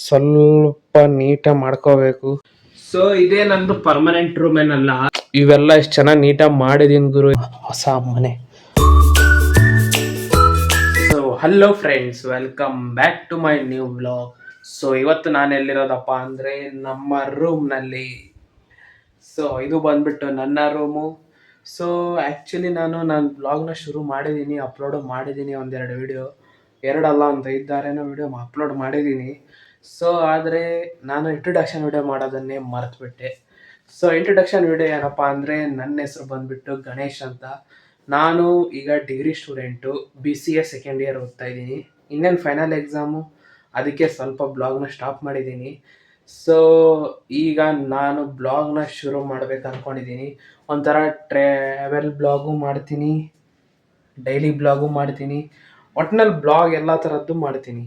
ಸ್ವಲ್ಪ ನೀಟಾಗಿ ಮಾಡ್ಕೋಬೇಕು. ಸೊ ಇದೇ ನಂದು ಪರ್ಮನೆಂಟ್ ರೂಮ್ ಏನಲ್ಲ, ಇವೆಲ್ಲ ಎಷ್ಟು ಚೆನ್ನಾಗಿ ನೀಟಾಗಿ ಮಾಡಿದೀನಿ ಗುರು. ಹೊಸ ಮನೆ. So hello friends, welcome back to my new blog. So ಇವತ್ತು ನಾನು ಎಲ್ಲಿರೋದಪ್ಪ ಅಂದರೆ ನಮ್ಮ ರೂಮ್ನಲ್ಲಿ. ಸೊ ಇದು ಬಂದ್ಬಿಟ್ಟು ನನ್ನ ರೂಮು. ಸೊ ಆ್ಯಕ್ಚುಲಿ ನಾನು ಬ್ಲಾಗ್ನ ಶುರು ಮಾಡಿದ್ದೀನಿ, ಅಪ್ಲೋಡು ಮಾಡಿದ್ದೀನಿ ಒಂದೆರಡು ವಿಡಿಯೋ, ಎರಡಲ್ಲ ಒಂದು 5-6 ವಿಡಿಯೋ ಅಪ್ಲೋಡ್ ಮಾಡಿದ್ದೀನಿ. ಸೊ ಆದರೆ ನಾನು ಇಂಟ್ರೊಡಕ್ಷನ್ ವಿಡಿಯೋ ಮಾಡೋದನ್ನೇ ಮರೆತುಬಿಟ್ಟೆ. ಸೊ ಇಂಟ್ರೊಡಕ್ಷನ್ ವಿಡಿಯೋ ಏನಪ್ಪ ಅಂದರೆ, ನನ್ನ ಹೆಸರು ಬಂದುಬಿಟ್ಟು ಗಣೇಶ್ ಅಂತ. ನಾನು ಈಗ degree student, BCA second year ಓದ್ತಾ ಇದ್ದೀನಿ. ಇನ್ನೇನು ಫೈನಲ್ ಎಕ್ಸಾಮು, ಅದಕ್ಕೆ ಸ್ವಲ್ಪ ಬ್ಲಾಗ್ನ ಸ್ಟಾಪ್ ಮಾಡಿದ್ದೀನಿ. ಸೊ ಈಗ ನಾನು ಬ್ಲಾಗ್ನ ಶುರು ಮಾಡ್ಬೇಕು ಅಂದ್ಕೊಂಡಿದ್ದೀನಿ. ಒಂಥರ ಟ್ರಾವೆಲ್ ಬ್ಲಾಗು ಮಾಡ್ತೀನಿ, ಡೈಲಿ ಬ್ಲಾಗು ಮಾಡ್ತೀನಿ, ಒಟ್ಟಿನಲ್ಲಿ ಬ್ಲಾಗ್ ಎಲ್ಲ ಥರದ್ದು ಮಾಡ್ತೀನಿ.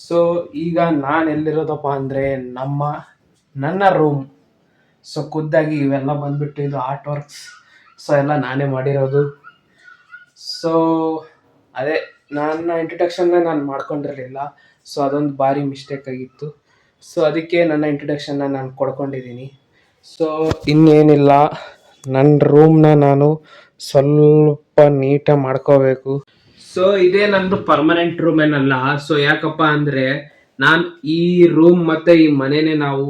ಸೊ ಈಗ ನಾನು ಎಲ್ಲಿರೋದಪ್ಪ ಅಂದರೆ ನನ್ನ ರೂಮ್. ಸೊ ಖುದ್ದಾಗಿ ಇವೆಲ್ಲ ಬಂದುಬಿಟ್ಟು ಇದು ಆರ್ಟ್ ವರ್ಕ್ಸ್. ಸೊ ಎಲ್ಲ ನಾನೇ ಮಾಡಿರೋದು. ಸೊ ಅದೇ ನನ್ನ ಇಂಟ್ರಡಕ್ಷನ್ನ ನಾನು ಮಾಡ್ಕೊಂಡಿರಲಿಲ್ಲ. ಸೊ ಅದೊಂದು ಭಾರಿ ಮಿಸ್ಟೇಕ್ ಆಗಿತ್ತು. ಸೊ ಅದಕ್ಕೆ ನನ್ನ ಇಂಟ್ರಡಕ್ಷನ್ನ ನಾನು ಕೊಡ್ಕೊಂಡಿದ್ದೀನಿ. ಸೊ ಇನ್ನೇನಿಲ್ಲ, ನನ್ನ ರೂಮ್ನ ನಾನು ಸ್ವಲ್ಪ ನೀಟಾಗಿ ಮಾಡ್ಕೋಬೇಕು. ಸೊ ಇದೇ ನಂದು ಪರ್ಮನೆಂಟ್ ರೂಮ್ ಏನಲ್ಲ. ಸೊ ಯಾಕಪ್ಪ ಅಂದರೆ ನಾನು ಈ ರೂಮ್ ಮತ್ತು ಈ ಮನೆನೇ ನಾವು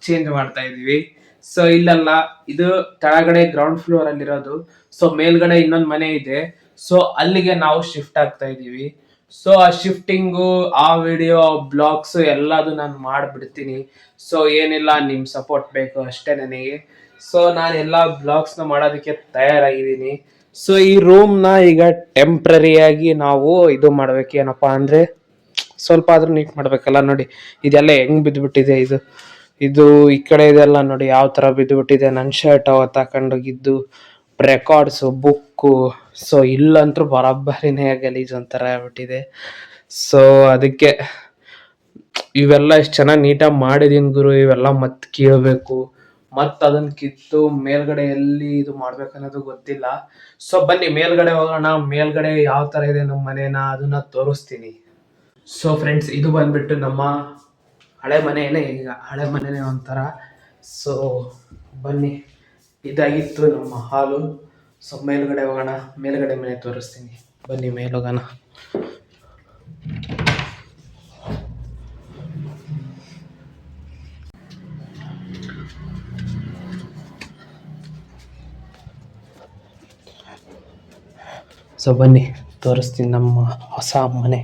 ಚೇಂಜ್ ಮಾಡ್ತಾ ಇದ್ದೀವಿ. ಸೊ ಇಲ್ಲಲ್ಲ, ಇದು ಕೆಳಗಡೆ ಗ್ರೌಂಡ್ ಫ್ಲೋರಲ್ಲಿರೋದು. ಸೊ ಮೇಲ್ಗಡೆ ಇನ್ನೊಂದು ಮನೆ ಇದೆ. ಸೊ ಅಲ್ಲಿಗೆ ನಾವು ಶಿಫ್ಟ್ ಆಗ್ತಾ ಇದ್ದೀವಿ. ಸೊ ಆ ಶಿಫ್ಟಿಂಗು, ಆ ವಿಡಿಯೋ, ಬ್ಲಾಗ್ಸು ಎಲ್ಲದು ನಾನು ಮಾಡಿಬಿಡ್ತೀನಿ. ಸೊ ಏನಿಲ್ಲ, ನಿಮ್ಮ ಸಪೋರ್ಟ್ ಬೇಕು ಅಷ್ಟೇ ನನಗೆ. ಸೊ ನಾನು ಎಲ್ಲ ಬ್ಲಾಗ್ಸ್ನ ಮಾಡೋದಕ್ಕೆ ತಯಾರಾಗಿದ್ದೀನಿ. ಸೊ ಈ ರೂಮ್ನ ಈಗ ಟೆಂಪ್ರರಿಯಾಗಿ ನಾವು ಇದು ಮಾಡ್ಬೇಕು. ಏನಪ್ಪ ಅಂದರೆ ಸ್ವಲ್ಪ ಆದರೂ ನೀಟ್ ಮಾಡಬೇಕಲ್ಲ. ನೋಡಿ ಇದೆಲ್ಲ ಹೆಂಗೆ ಬಿದ್ದುಬಿಟ್ಟಿದೆ, ಇದು ಈ ಕಡೆ ಇದೆಲ್ಲ ನೋಡಿ ಯಾವ ಥರ ಬಿದ್ದುಬಿಟ್ಟಿದೆ. ನನ್ನ ಶರ್ಟ್ ಅವತ್ತು ಹಾಕೊಂಡೋಗಿದ್ದು, ರೆಕಾರ್ಡ್ಸು, ಬುಕ್ಕು. ಸೊ ಇಲ್ಲಂತೂ ಬರೋಬ್ಬರಿನೇ ಗಲೀಜು ಒಂಥರ ಆಗ್ಬಿಟ್ಟಿದೆ. ಸೊ ಅದಕ್ಕೆ ಇವೆಲ್ಲ ಎಷ್ಟು ಚೆನ್ನಾಗಿ ನೀಟಾಗಿ ಮಾಡಿದೀನಿ ಗುರು. ಇವೆಲ್ಲ ಮತ್ತೆ ಕೀಳಬೇಕು, ಮತ್ತು ಅದನ್ನು ಕಿತ್ತು ಮೇಲ್ಗಡೆ ಎಲ್ಲಿ ಇದು ಮಾಡ್ಬೇಕನ್ನೋದು ಗೊತ್ತಿಲ್ಲ. ಸೊ ಬನ್ನಿ ಮೇಲ್ಗಡೆ ಹೋಗೋಣ. ಮೇಲ್ಗಡೆ ಯಾವ ಥರ ಇದೆ ನಮ್ಮ ಮನೇನ ಅದನ್ನ ತೋರಿಸ್ತೀನಿ. ಸೊ ಫ್ರೆಂಡ್ಸ್, ಇದು ಬಂದ್ಬಿಟ್ಟು ನಮ್ಮ ಹಳೆ ಮನೆಯೇ, ಈಗ ಹಳೆ ಮನೆಯೇ ಒಂಥರ. ಸೊ ಬನ್ನಿ, ಇದಾಗಿತ್ತು ನಮ್ಮ ಹಾಲು. ಸೊ ಮೇಲ್ಗಡೆ ಹೋಗೋಣ, ಮೇಲ್ಗಡೆ ಮನೆ ತೋರಿಸ್ತೀನಿ. ಬನ್ನಿ ಮೇಲೆ ಹೋಗೋಣ. ಸೊ ಬನ್ನಿ ತೋರಿಸ್ತೀನಿ ನಮ್ಮ ಹೊಸ ಮನೆ.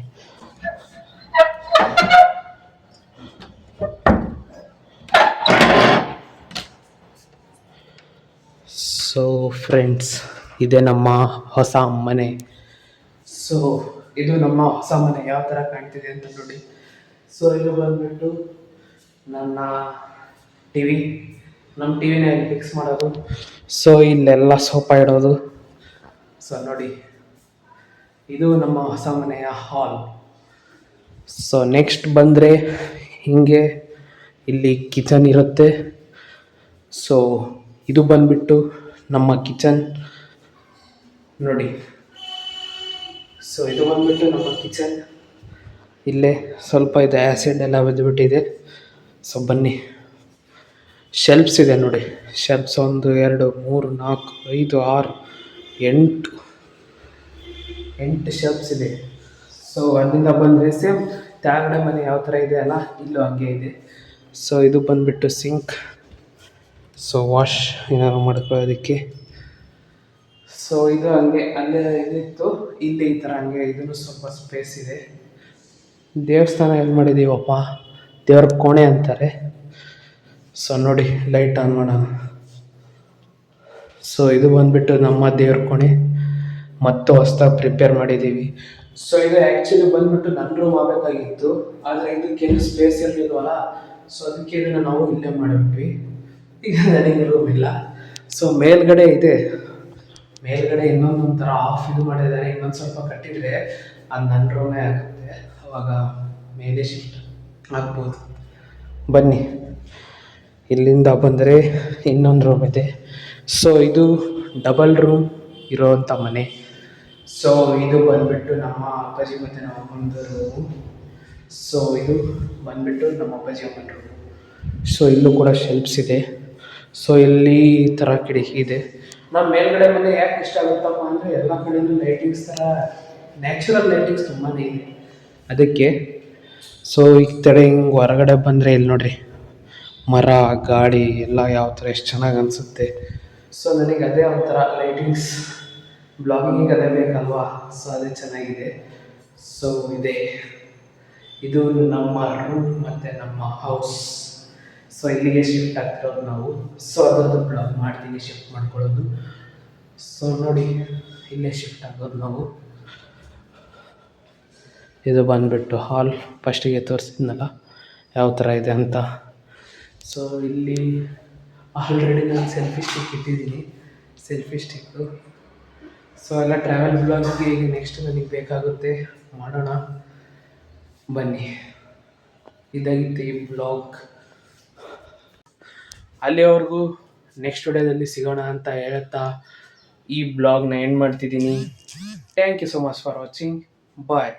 ಸೊ ಫ್ರೆಂಡ್ಸ್, ಇದೇ ನಮ್ಮ ಹೊಸ ಮನೆ. ಸೊ ಇದು ನಮ್ಮ ಹೊಸ ಮನೆ ಯಾವ ಥರ ಕಾಣ್ತಿದೆ ಅಂತ ನೋಡಿ. ಸೊ ಇದು ಬಂದ್ಬಿಟ್ಟು ನನ್ನ ಟಿವಿ. ನಮ್ಮ ಟಿವಿನ ಇಲ್ಲಿ ಫಿಕ್ಸ್ ಮಾಡೋದು. ಸೊ ಇಲ್ಲೆಲ್ಲ ಸೋಫಾ ಇಡೋದು. ಸೊ ನೋಡಿ, ಇದು ನಮ್ಮ ಹೊಸ ಮನೆಯ ಹಾಲ್. ಸೊ ನೆಕ್ಸ್ಟ್ ಬಂದರೆ ಹಿಂಗೆ ಇಲ್ಲಿ ಕಿಚನ್ ಇರುತ್ತೆ. ಸೊ ಇದು ಬಂದ್ಬಿಟ್ಟು ನಮ್ಮ ಕಿಚನ್ ನೋಡಿ. ಸೊ ಇದು ಬಂದ್ಬಿಟ್ಟು ನಮ್ಮ ಕಿಚನ್. ಇಲ್ಲೇ ಸ್ವಲ್ಪ ಇದು ಆ್ಯಸಿಡ್ ಎಲ್ಲ ಬಿದ್ದುಬಿಟ್ಟಿದೆ. ಸೊ ಬನ್ನಿ, ಶೆಲ್ಫ್ಸ್ ಇದೆ ನೋಡಿ. ಶೆಲ್ಫ್ಸ್ 1 2 3 4 5 6 8 ಶೆಲ್ಫ್ಸ್ ಇದೆ. ಸೊ ಅಲ್ಲಿಂದ ಬಂದರೆ ಸೇಮ್ ಕೆಳಗಡೆ ಮನೆ ಯಾವ ಥರ ಇದೆ ಅಲ್ಲ, ಇಲ್ಲೂ ಹಂಗೆ ಇದೆ. ಸೊ ಇದು ಬಂದುಬಿಟ್ಟು ಸಿಂಕ್. ಸೊ ವಾಶ್ ಏನಾದ್ರು ಮಾಡ್ಕೊಳ್ಳೋದಕ್ಕೆ. ಸೊ ಇದು ಹಂಗೆ ಅಲ್ಲೇ ಇದಿತ್ತು, ಇಲ್ಲಿ ಈ ಥರ ಹಂಗೆ ಇದನ್ನು ಸ್ವಲ್ಪ ಸ್ಪೇಸ್ ಇದೆ. ದೇವಸ್ಥಾನ ಎಲ್ಲಿ ಮಾಡಿದ್ದೀವಪ್ಪ, ದೇವ್ರ ಕೋಣೆ ಅಂತಾರೆ. ಸೊ ನೋಡಿ, ಲೈಟ್ ಆನ್ ಮಾಡೋಣ. ಸೊ ಇದು ಬಂದುಬಿಟ್ಟು ನಮ್ಮ ದೇವ್ರ ಕೋಣೆ, ಮತ್ತು ಹೊಸ್ದಾಗಿ ಪ್ರಿಪೇರ್ ಮಾಡಿದ್ದೀವಿ. ಸೊ ಇದು ಆ್ಯಕ್ಚುಲಿ ಬಂದುಬಿಟ್ಟು ನನ್ನ ರೂಮ್ ಆಗಬೇಕಾಗಿತ್ತು, ಆದರೆ ಇದಕ್ಕೇನು ಸ್ಪೇಸ್ ಇರಲಿಲ್ವಲ್ಲ. ಸೊ ಅದಕ್ಕೆ ಇದನ್ನು ನಾವು ಇಲ್ಲೇ ಮಾಡಿಬಿಟ್ವಿ. ಈಗ ನನಗೆ ರೂಮ್ ಇಲ್ಲ. ಸೊ ಮೇಲ್ಗಡೆ ಇದೆ, ಮೇಲ್ಗಡೆ ಇನ್ನೊಂದೊಂಥರ ಆಫ್ ಇದು ಮಾಡಿದ್ದಾರೆ. ಇನ್ನೊಂದು ಸ್ವಲ್ಪ ಕಟ್ಟಿದರೆ ಅದು ನನ್ನ ರೂಮೇ ಆಗುತ್ತೆ, ಅವಾಗ ಮೇಲೆ ಶಿಫ್ಟ್ ಆಗ್ಬೋದು. ಬನ್ನಿ, ಇಲ್ಲಿಂದ ಬಂದರೆ ಇನ್ನೊಂದು ರೂಮ್ ಇದೆ. ಸೊ ಇದು ಡಬಲ್ ರೂಮ್ ಇರೋವಂಥ ಮನೆ. ಸೊ ಇದು ಬಂದುಬಿಟ್ಟು ನಮ್ಮ ಅಪ್ಪಾಜಿ ಮತ್ತು ನಮ್ಮ ಅಮ್ಮಂದು ರೂಮು. ಸೊ ಇದು ಬಂದ್ಬಿಟ್ಟು ನಮ್ಮ ಅಪ್ಪಾಜಿ ಅಮ್ಮನ ರೂಮ್. ಸೊ ಇಲ್ಲೂ ಕೂಡ ಶೆಲ್ಫ್ಸ್ ಇದೆ. ಸೊ ಇಲ್ಲಿ ಈ ಥರ ಕಿಟಕಿ ಇದೆ. ನಮ್ಮ ಮೇಲ್ಗಡೆ ಮನೆ ಯಾಕೆ ಇಷ್ಟ ಆಗುತ್ತಪ್ಪ ಅಂದರೆ ಎಲ್ಲ ಕಡೆಯೂ ಲೈಟಿಂಗ್ಸ್ ಥರ ನ್ಯಾಚುರಲ್ ಲೈಟಿಂಗ್ಸ್ ತುಂಬಾ ಇದೆ ಅದಕ್ಕೆ. ಸೊ ಈ ಕಡೆ ಹಿಂಗೆ ಹೊರಗಡೆ ಬಂದರೆ ಇಲ್ಲಿ ನೋಡ್ರಿ, ಮರ ಗಾಡಿ ಎಲ್ಲ ಯಾವ ಥರ ಎಷ್ಟು ಚೆನ್ನಾಗಿ ಅನಿಸುತ್ತೆ. ಸೊ ನನಗೆ ಅದೇ ಒಂಥರ ಲೈಟಿಂಗ್ಸ್ ಬ್ಲಾಗಿಂಗಿಗೆ ಅದೇ ಬೇಕಲ್ವಾ, ಸೊ ಅದೇ ಚೆನ್ನಾಗಿದೆ. ಸೊ ಇದು ನಮ್ಮ ರೂಮ್ ಮತ್ತು ನಮ್ಮ ಹೌಸ್. ಸೊ ಇಲ್ಲಿಗೆ ಶಿಫ್ಟ್ ಆಗ್ತಿರೋದು ನಾವು. ಸೊ ಅದೊಂದು ಬ್ಲಾಗ್ ಮಾಡ್ತೀನಿ ಶಿಫ್ಟ್ ಮಾಡ್ಕೊಳ್ಳೋದು. ಸೊ ನೋಡಿ, ಇಲ್ಲೇ ಶಿಫ್ಟ್ ಆಗೋದು ನಾವು. ಇದು ಬಂದುಬಿಟ್ಟು ಹಾಲ್, ಫಸ್ಟಿಗೆ ತೋರಿಸಿದ್ನಲ್ಲ ಯಾವ ಥರ ಇದೆ ಅಂತ. ಸೊ ಇಲ್ಲಿ ಆಲ್ರೆಡಿ ನಾನು ಸೆಲ್ಫಿ ಸ್ಟಿಕ್ ಇಟ್ಟಿದ್ದೀನಿ, ಸೆಲ್ಫಿ ಸ್ಟಿಕ್ಕು. ಸೊ ಎಲ್ಲ ಟ್ರಾವೆಲ್ ಬ್ಲಾಗಿಗೆ ಈಗ ನೆಕ್ಸ್ಟ್ ನನಗೆ ಬೇಕಾಗುತ್ತೆ, ಮಾಡೋಣ ಬನ್ನಿ. ಇದಾಗಿತ್ತು ಈ ಬ್ಲಾಗ್. ಅಲ್ಲಿವರೆಗೂ ನೆಕ್ಸ್ಟ್ ವಿಡಿಯೋದಲ್ಲಿ ಸಿಗೋಣ ಅಂತ ಹೇಳ್ತಾ ಈ ಬ್ಲಾಗ್ನ ಎಂಡ್ ಮಾಡ್ತಿದ್ದೀನಿ. Thank you so much for watching. Bye.